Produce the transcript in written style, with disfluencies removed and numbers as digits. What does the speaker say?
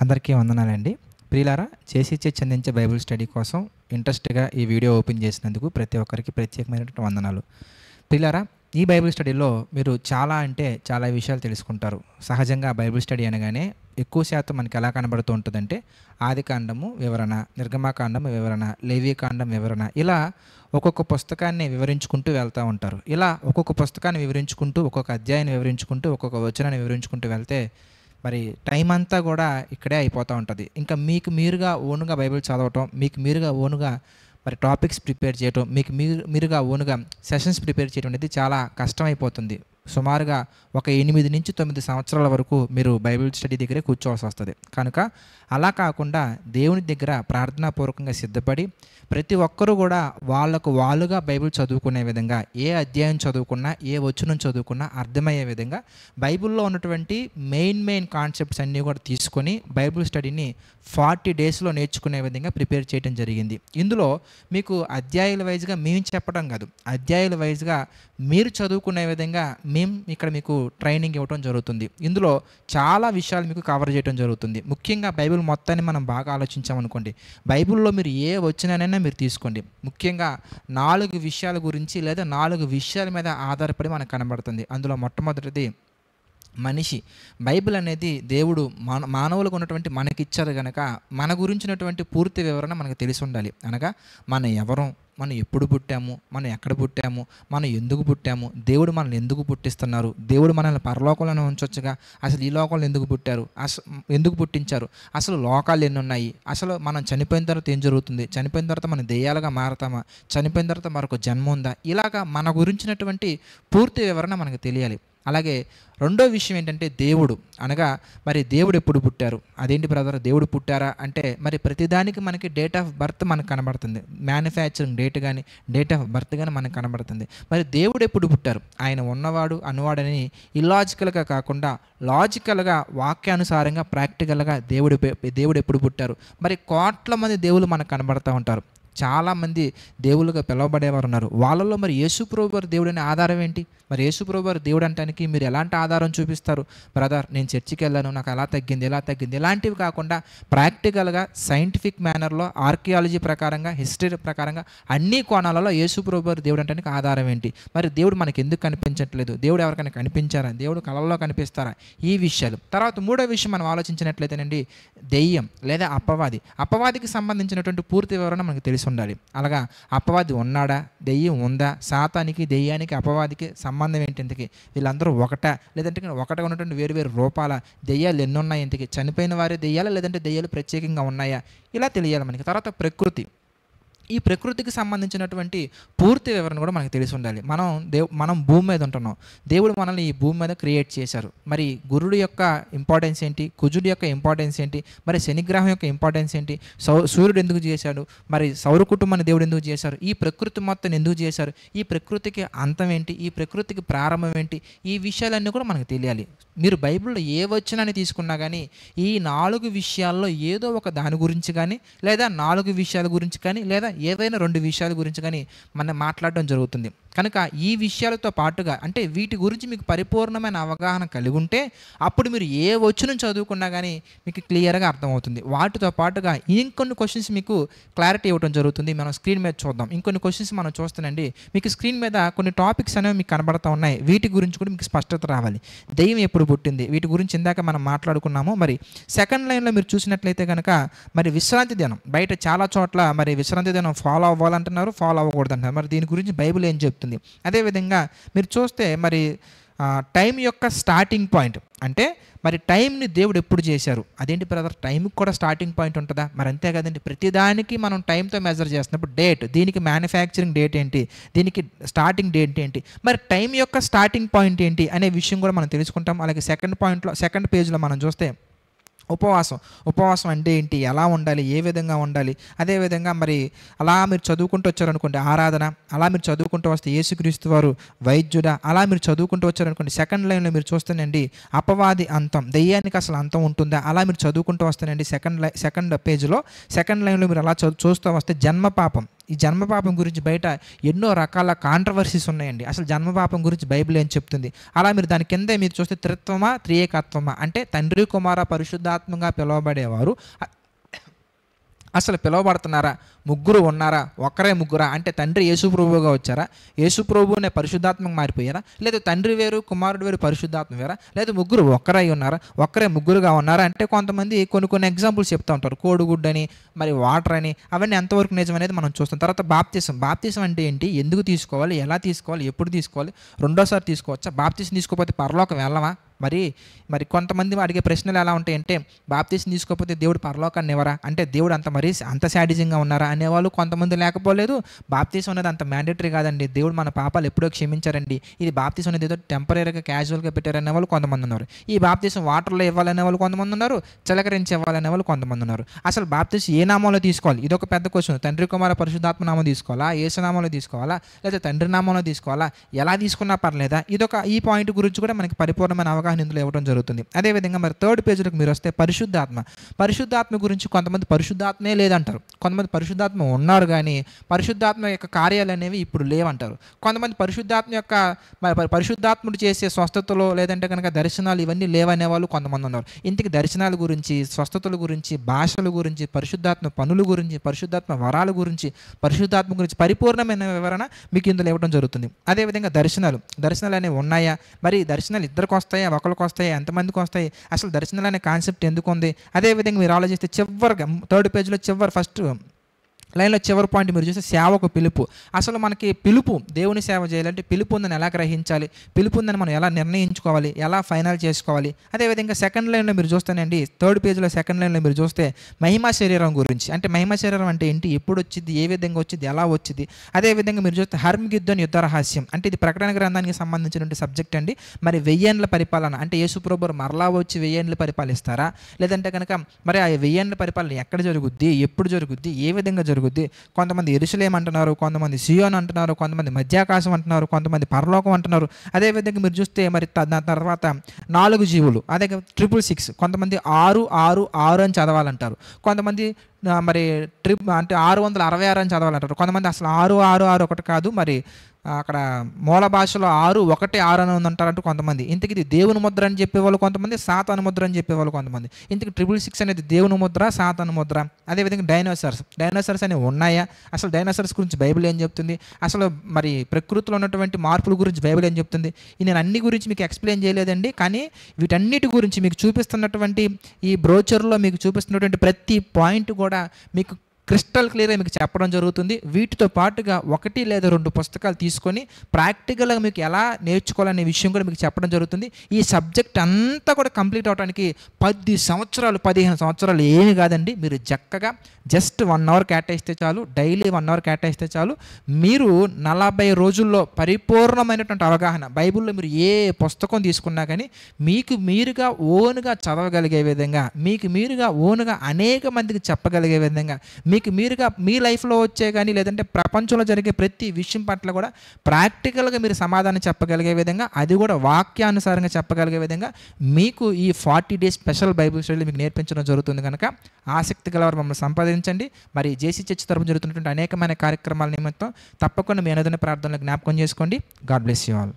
అందరికీ వందనాలండి. ప్రియులారా, చేసిచ్చే చెందించే బైబిల్ స్టడీ కోసం ఇంట్రెస్ట్‌గా ఈ వీడియో ఓపెన్ చేసినందుకు ప్రతి ఒక్కరికి ప్రత్యేకమైనటువంటి వందనాలు. ప్రియులారా, ఈ బైబిల్ స్టడీలో మీరు చాలా అంటే చాలా విషయాలు తెలుసుకుంటారు. సహజంగా బైబిల్ స్టడీ అనగానే ఎక్కువ శాతం మనకి ఎలా కనబడుతూ ఉంటుందంటే ఆదికాండము వివరణ, నిర్గమకాండం వివరణ, లేవీకాండం వివరణ, ఇలా ఒక్కొక్క పుస్తకాన్ని వివరించుకుంటూ వెళ్తూ ఉంటారు. ఇలా ఒక్కొక్క పుస్తకాన్ని వివరించుకుంటూ, ఒక్కొక్క అధ్యాయాన్ని వివరించుకుంటూ, ఒక్కొక్క వచనాన్ని వివరించుకుంటూ వెళ్తే మరి టైం అంతా కూడా ఇక్కడే అయిపోతూ ఉంటుంది. ఇంకా మీకు మీరుగా ఓన్గా బైబిల్ చదవటం, మీకు మీరుగా ఓన్గా మరి టాపిక్స్ ప్రిపేర్ చేయటం, మీకు మీరుగా ఓన్గా సెషన్స్ ప్రిపేర్ చేయడం అనేది చాలా కష్టమైపోతుంది. సుమారుగా ఒక 8 నుంచి 9 సంవత్సరాల వరకు మీరు బైబిల్ స్టడీ దగ్గరే కూర్చోవాల్సి వస్తుంది. కనుక అలా కాకుండా దేవుని దగ్గర ప్రార్థనాపూర్వకంగా సిద్ధపడి ప్రతి ఒక్కరూ కూడా వాళ్ళుగా బైబిల్ చదువుకునే విధంగా, ఏ అధ్యాయం చదువుకున్నా, ఏ వచనం చదువుకున్నా అర్థమయ్యే విధంగా బైబిల్లో ఉన్నటువంటి మెయిన్ కాన్సెప్ట్స్ అన్నీ కూడా తీసుకొని బైబిల్ స్టడీని 40 డేస్లో నేర్చుకునే విధంగా ప్రిపేర్ చేయడం జరిగింది. ఇందులో మీకు అధ్యాయాల వైజ్గా మేము చెప్పడం కాదు, అధ్యాయాల వైజ్గా మీరు చదువుకునే విధంగా మేము ఇక్కడ మీకు ట్రైనింగ్ ఇవ్వడం జరుగుతుంది. ఇందులో చాలా విషయాలు మీకు కవర్ చేయడం జరుగుతుంది. ముఖ్యంగా బైబిల్ మొత్తాన్ని మనం బాగా ఆలోచించామనుకోండి, బైబిల్లో మీరు ఏ వచనానైనా మీరు తీసుకోండి, ముఖ్యంగా 4 విషయాల గురించి లేదా 4 విషయాల మీద ఆధారపడి మనకు కనబడుతుంది. అందులో మొట్టమొదటిది మనిషి. బైబిల్ అనేది దేవుడు మానవులకు ఉన్నటువంటి మనకిచ్చారు కనుక మన గురించినటువంటి పూర్తి వివరణ మనకు తెలిసి ఉండాలి. అనగా మనం ఎవరం, మనం ఎప్పుడు పుట్టాము, మనం ఎక్కడ పుట్టాము, మనం ఎందుకు పుట్టాము, దేవుడు మనల్ని ఎందుకు పుట్టిస్తున్నారు, దేవుడు మనల్ని పరలోకంలోనే ఉంచొచ్చుగా, అసలు ఈ లోకంలో ఎందుకు పుట్టారు, ఎందుకు పుట్టించారు, అసలు లోకాలు ఎన్ని ఉన్నాయి, అసలు మనం చనిపోయిన తర్వాత ఏం జరుగుతుంది, చనిపోయిన తర్వాత మనం దెయ్యాలుగా మారతామా, చనిపోయిన తర్వాత మరొక జన్మ ఉందా, ఇలాగా మన గురించినటువంటి పూర్తి వివరణ మనకు తెలియాలి. అలాగే రెండో విషయం ఏంటంటే దేవుడు, అనగా మరి దేవుడు ఎప్పుడు పుట్టారు, అదేంటి బ్రదర్ దేవుడు పుట్టారా అంటే మరి ప్రతిదానికి మనకి డేట్ ఆఫ్ బర్త్ మనకు కనబడుతుంది, మ్యానుఫ్యాక్చరింగ్ డేట్ కానీ డేట్ ఆఫ్ బర్త్ కానీ మనకు కనబడుతుంది. మరి దేవుడు ఎప్పుడు పుట్టారు, ఆయన ఉన్నవాడు అనువాడని ఇల్లాజికల్గా కాకుండా లాజికల్గా వాక్యానుసారంగా ప్రాక్టికల్గా దేవుడు ఎప్పుడు పుట్టారు. మరి కోట్ల మంది దేవుళ్ళు మనకు కనబడుతూ ఉంటారు, చాలామంది దేవుళ్ళుగా పిలువబడేవారు ఉన్నారు. వాళ్ళలో మరి యేసుప్రభు వారి దేవుడు అనే ఆధారం ఏంటి, మరి యేసుప్రభు వారి దేవుడు అంటానికి మీరు ఎలాంటి ఆధారం చూపిస్తారు, బ్రదర్ నేను చర్చికి వెళ్ళాను నాకు అలా తగ్గింది ఇలా తగ్గింది, ఇలాంటివి కాకుండా ప్రాక్టికల్గా సైంటిఫిక్ మేనర్లో ఆర్కియాలజీ ప్రకారంగా హిస్టరీ ప్రకారంగా అన్ని కోణాలలో యేసుప్రభు వారి దేవుడు అంటానికి ఆధారం ఏంటి, మరి దేవుడు మనకి ఎందుకు కనిపించట్లేదు, దేవుడు ఎవరికైనా కనిపించారా, దేవుడు కళల్లో కనిపిస్తారా, ఈ విషయాలు. తర్వాత మూడో విషయం మనం ఆలోచించినట్లయితేనండి దెయ్యం లేదా అపవాదికి సంబంధించినటువంటి పూర్తి వివరణ మనకు తెలిసి ఉండాలి. అలాగా అపవాది ఉన్నాడా, దెయ్యం ఉందా, సాతానికి దెయ్యానికి అపవాదికి సంబంధం ఏంటి, ఇంతకి వీళ్ళందరూ ఒకటా లేదంటే ఒకటగా ఉన్నటువంటి వేరు రూపాల, దెయ్యాలు ఎన్ని ఉన్నాయి, ఇంతకి చనిపోయిన వారే దెయ్యాలా లేదంటే దెయ్యాలు ప్రత్యేకంగా ఉన్నాయా, ఇలా తెలియాలి మనకి. తర్వాత ప్రకృతి, ఈ ప్రకృతికి సంబంధించినటువంటి పూర్తి వివరణ కూడా మనకు తెలిసి ఉండాలి. మనం భూమి మీద ఉంటున్నాం, దేవుడు మనల్ని ఈ భూమి మీద క్రియేట్ చేశారు. మరి గురుడు యొక్క ఇంపార్టెన్స్ ఏంటి, కుజుడు యొక్క ఇంపార్టెన్స్ ఏంటి, మరి శనిగ్రహం యొక్క ఇంపార్టెన్స్ ఏంటి, సూర్యుడు ఎందుకు చేశాడు, మరి సౌర కుటుంబాన్ని దేవుడు ఎందుకు చేశారు, ఈ ప్రకృతి మొత్తం ఎందుకు చేశారు, ఈ ప్రకృతికి అంతం ఏంటి, ఈ ప్రకృతికి ప్రారంభం ఏంటి, ఈ విషయాలన్నీ కూడా మనకు తెలియాలి. మీరు బైబిల్లో ఏ వచనాన్ని తీసుకున్నా కానీ ఈ 4 విషయాల్లో ఏదో ఒక దాని గురించి కానీ లేదా 4 విషయాల గురించి కానీ లేదా ఏవైనా 2 విషయాల గురించి కానీ మనం మాట్లాడడం జరుగుతుంది. కనుక ఈ విషయాలతో పాటుగా అంటే వీటి గురించి మీకు పరిపూర్ణమైన అవగాహన కలిగి ఉంటే అప్పుడు మీరు ఏ వచనం చదువుకున్నా కానీ మీకు క్లియర్గా అర్థమవుతుంది. వాటితో పాటుగా ఇంకొన్ని క్వశ్చన్స్ మీకు క్లారిటీ ఇవ్వడం జరుగుతుంది. మనం స్క్రీన్ మీద చూద్దాం. ఇంకొన్ని క్వశ్చన్స్ మనం చూస్తానండి, మీకు స్క్రీన్ మీద కొన్ని టాపిక్స్ అనేవి మీకు కనబడుతూ ఉన్నాయి. వీటి గురించి కూడా మీకు స్పష్టత రావాలి. దెయ్యం ఎప్పుడు పుట్టింది, వీటి గురించి ఇందాక మనం మాట్లాడుకున్నాము. మరి సెకండ్ లైన్లో మీరు చూసినట్లయితే కనుక మరి విశ్రాంతి దినం, బయట చాలా చోట్ల మరి విశ్రాంతి దినం ఫాలో అవ్వాలంటున్నారు, ఫాలో అవ్వకూడదు అంటున్నారు. మరి దీని గురించి బైబిల్ ఏం చెప్తుంది. అదేవిధంగా మీరు చూస్తే మరి టైం యొక్క స్టార్టింగ్ పాయింట్ అంటే మరి టైంని దేవుడు ఎప్పుడు చేశారు, అదేంటి బ్రదర్ టైంకి కూడా స్టార్టింగ్ పాయింట్ ఉంటుందా, మరి అంతే కదండి. ప్రతిదానికి మనం టైంతో మెజర్ చేస్తున్నప్పుడు డేట్, దీనికి మ్యానుఫ్యాక్చరింగ్ డేట్ ఏంటి, దీనికి స్టార్టింగ్ డేట్ ఏంటి, మరి టైం యొక్క స్టార్టింగ్ పాయింట్ ఏంటి అనే విషయం కూడా మనం తెలుసుకుంటాం. అలాగే సెకండ్ పేజ్లో మనం చూస్తే ఉపవాసం అంటే ఏంటి, ఎలా ఉండాలి, ఏ విధంగా ఉండాలి, అదేవిధంగా మరి అలా మీరు చదువుకుంటూ వచ్చారనుకోండి ఆరాధన, అలా మీరు చదువుకుంటూ వస్తే యేసుక్రీస్తు వారు వైద్యుడా, అలా మీరు చదువుకుంటూ వచ్చారనుకోండి సెకండ్ లైన్లో మీరు చూస్తేనండి అపవాది అంతం, దెయ్యానికి అసలు అంతం ఉంటుందా, అలా మీరు చదువుకుంటూ వస్తేనండి సెకండ్ పేజ్లో సెకండ్ లైన్లో మీరు అలా చూస్తూ వస్తే జన్మ పాపం, ఈ జన్మ పాపం గురించి బయట ఎన్నో రకాల కాంట్రవర్సీస్ ఉన్నాయండి. అసలు జన్మ పాపం గురించి బైబిల్ ఏం చెప్తుంది? అలా మీరు దాని కిందే మీరు చూస్తే త్రిత్వమా, త్రియేకత్వమా అంటే తండ్రి, కుమార, పరిశుద్ధాత్మగా పిలువబడేవారు అసలు పిలువబడుతున్నారా? ముగ్గురు ఉన్నారా? ఒక్కరే ముగ్గురా? అంటే తండ్రి యేసుప్రభువుగా వచ్చారా? యేసుప్రభువునే పరిశుద్ధాత్మగా మారిపోయారా? లేదు తండ్రి వేరు, కుమారుడు వేరు, పరిశుద్ధాత్మ వేరా? లేదు ముగ్గురు ఒక్కరై ఉన్నారా? ఒక్కరే ముగ్గురుగా ఉన్నారా? అంటే కొంతమంది కొన్ని ఎగ్జాంపుల్స్ చెప్తూ ఉంటారు. కోడిగుడ్డు అని, మరి వాటర్ అని, అవన్నీ ఎంతవరకు నిజం అనేది మనం చూస్తాం. తర్వాత బాప్తిసం అంటే ఏంటి? ఎందుకు తీసుకోవాలి? ఎలా తీసుకోవాలి? ఎప్పుడు తీసుకోవాలి? రెండోసారి తీసుకోవచ్చా? బాప్తిసం తీసుకోకపోతే పరలోకం వెళ్ళమా? మరి కొంతమంది అడిగే ప్రశ్నలు ఎలా ఉంటాయంటే, బాప్తిసం తీసుకోకపోతే దేవుడు పరలోకాన్ని ఇవ్వరా? అంటే దేవుడు అంత శాడిజంగా ఉన్నారా అనేవాళ్ళు కొంతమంది. లేకపోలేదు, బాప్తిసం అనేది అంత మ్యాండేటరీ కాదండి, దేవుడు మన పాపాలు ఎప్పుడో క్షమించారండి, ఇది బాప్తిసం అనేది ఏదో టెంపరీగా క్యాజువల్గా పెట్టారనే వాళ్ళు కొంతమంది ఉన్నారు. ఈ బాప్తిసం వాటర్లో ఇవ్వాలనే వాళ్ళు కొంతమంది ఉన్నారు, చిలకరించి ఇవ్వాలనే వాళ్ళు కొంతమంది ఉన్నారు. అసలు బాప్తిసం ఏ నామంలో తీసుకోవాలి? ఇది ఒక పెద్ద క్వశ్చన్. తండ్రి, కుమార, పరిశుద్ధాత్మ నామం తీసుకోవాలా? యేసు నామంలో తీసుకోవాలా? లేదా తండ్రి నామంలో తీసుకోవాలా? ఎలా తీసుకున్నా పర్లేదా? ఈ పాయింట్ గురించి కూడా మనకి పరిపూర్ణమైన అవగాహన ఇందులో ఇవ్వడం జరుగుతుంది. అదేవిధంగా మరి 3rd పేజీలోకి మీరు వస్తే పరిశుద్ధాత్మ గురించి కొంతమంది పరిశుద్ధాత్మే లేదంటారు, కొంతమంది పరిశుద్ధాత్మ ఉన్నారు కానీ పరిశుద్ధాత్మ యొక్క కార్యాలు అనేవి ఇప్పుడు లేవంటారు. కొంతమంది పరిశుద్ధాత్ముడు చేసే స్వస్థతలు లేదంటే కనుక దర్శనాలు ఇవన్నీ లేవనే వాళ్ళు కొంతమంది ఉన్నారు. ఇంటికి దర్శనాల గురించి, స్వస్థతల గురించి, భాషల గురించి, పరిశుద్ధాత్మ పనుల గురించి, పరిశుద్ధాత్మ వరాల గురించి, పరిశుద్ధాత్మ గురించి పరిపూర్ణమైన వివరణ మీకు ఇందులో ఇవ్వడం జరుగుతుంది. అదేవిధంగా దర్శనాలు అనేవి ఉన్నాయా? మరి దర్శనాలు ఇద్దరికి వస్తాయా, ఒకరికి వస్తాయా, ఎంతమందికి వస్తాయి? అసలు దర్శనాలు అనే కాన్సెప్ట్ ఎందుకు ఉంది? అదేవిధంగా మీరు ఆలోచిస్తే చివరిగా 3rd పేజీలో ఫస్ట్ లైన్లో చివరి పాయింట్ మీరు చూస్తే సేవకు పిలుపు. అసలు మనకి పిలుపు, దేవుని సేవ చేయాలంటే పిలుపు ఉందని ఎలా గ్రహించాలి, పిలుపు ఉందని మనం ఎలా నిర్ణయించుకోవాలి, ఎలా ఫైనల్ చేసుకోవాలి? అదేవిధంగా 2nd లైన్లో మీరు చూస్తేనండి, 3rd పేజీలో 2nd లైన్లో మీరు చూస్తే మహిమా శరీరం గురించి. అంటే మహిమా శరీరం అంటే ఏంటి, ఎప్పుడు వచ్చింది, ఏ విధంగా వచ్చింది, ఎలా వచ్చింది? అదేవిధంగా మీరు చూస్తే హర్మగిద్దోన్ యుద్ధ రహస్యం అంటే ఇది ప్రకటన గ్రంథానికి సంబంధించినటువంటి సబ్జెక్ట్ అండి. మరి 1000 ఏండ్ల పరిపాలన అంటే యేసుప్రభువు మరలా వచ్చి 1000 ఏండ్లు పరిపాలిస్తారా? లేదంటే కనుక మరి ఆ 1000 ఏండ్ల పరిపాలన ఎక్కడ జరుగుద్ది, ఎప్పుడు జరుగుద్ది, ఏ విధంగా జరుగుద్ది? కొంతమంది యెరూషలేం అంటున్నారు, కొంతమంది సియోన్ అంటున్నారు, కొంతమంది మధ్యాకాశం అంటున్నారు, కొంతమంది పరలోకం అంటున్నారు. అదేవిధంగా మీరు చూస్తే మరి దాని తర్వాత 4 జీవులు, అదే 666, కొంతమంది 666 అని చదవాలంటారు, కొంతమంది మరి అంటే 666 అని చదవాలంటారు, కొంతమంది అసలు 666 ఒకటి కాదు, మరి అక్కడ మూల భాషలో 616 అని ఉందంటారంటూ కొంతమంది. ఇంతకి ఇది దేవుని ముద్ర అని చెప్పేవాళ్ళు కొంతమంది, సాతాను ముద్ర అని చెప్పేవాళ్ళు కొంతమంది. ఇంతకి 666 అనేది దేవుని ముద్ర, సాతాను ముద్ర. అదేవిధంగా డైనోసార్స్ అనేవి ఉన్నాయా? అసలు డైనోసార్స్ గురించి బైబిల్ ఏం చెప్తుంది? అసలు మరి ప్రకృతిలో ఉన్నటువంటి మార్పుల గురించి బైబిల్ ఏం చెప్తుంది? నేను అన్ని గురించి మీకు ఎక్స్ప్లెయిన్ చేయలేదండి, కానీ వీటన్నిటి గురించి మీకు చూపిస్తున్నటువంటి ఈ బ్రోచర్లో మీకు చూపిస్తున్నటువంటి ప్రతి పాయింట్ కూడా మీకు క్రిస్టల్ క్లియర్గా మీకు చెప్పడం జరుగుతుంది. వీటితో పాటుగా 1 లేదా 2 పుస్తకాలు తీసుకొని ప్రాక్టికల్గా మీకు ఎలా నేర్చుకోవాలనే విషయం కూడా మీకు చెప్పడం జరుగుతుంది. ఈ సబ్జెక్ట్ అంతా కూడా కంప్లీట్ అవడానికి 10 సంవత్సరాలు 15 సంవత్సరాలు ఏమీ కాదండి. మీరు చక్కగా జస్ట్ 1 అవర్ కేటాయిస్తే చాలు, డైలీ 1 అవర్ కేటాయిస్తే చాలు, మీరు 40 రోజుల్లో పరిపూర్ణమైనటువంటి అవగాహన, బైబిల్లో మీరు ఏ పుస్తకం తీసుకున్నా కానీ మీకు మీరుగా ఓన్గా చదవగలిగే విధంగా, మీకు మీరుగా ఓన్గా అనేక మందికి చెప్పగలిగే విధంగా, మీకు మీరుగా మీ లైఫ్లో వచ్చే కానీ లేదంటే ప్రపంచంలో జరిగే ప్రతి విషయం పట్ల కూడా ప్రాక్టికల్గా మీరు సమాధానం చెప్పగలిగే విధంగా, అది కూడా వాక్యానుసారంగా చెప్పగలిగే విధంగా మీకు ఈ 40 డేస్ స్పెషల్ బైబిల్ స్టడీ మీకు నేర్పించడం జరుగుతుంది. కనుక ఆసక్తి గలవారు మమ్మల్ని సంపాదించండి. మరి జేసీ చర్చ్ తరపున జరుగుతున్నటువంటి అనేకమైన కార్యక్రమాల నిమిత్తం తప్పకుండా మీ అనుదిన ప్రార్థనలు జ్ఞాపకం చేసుకోండి. God bless you all.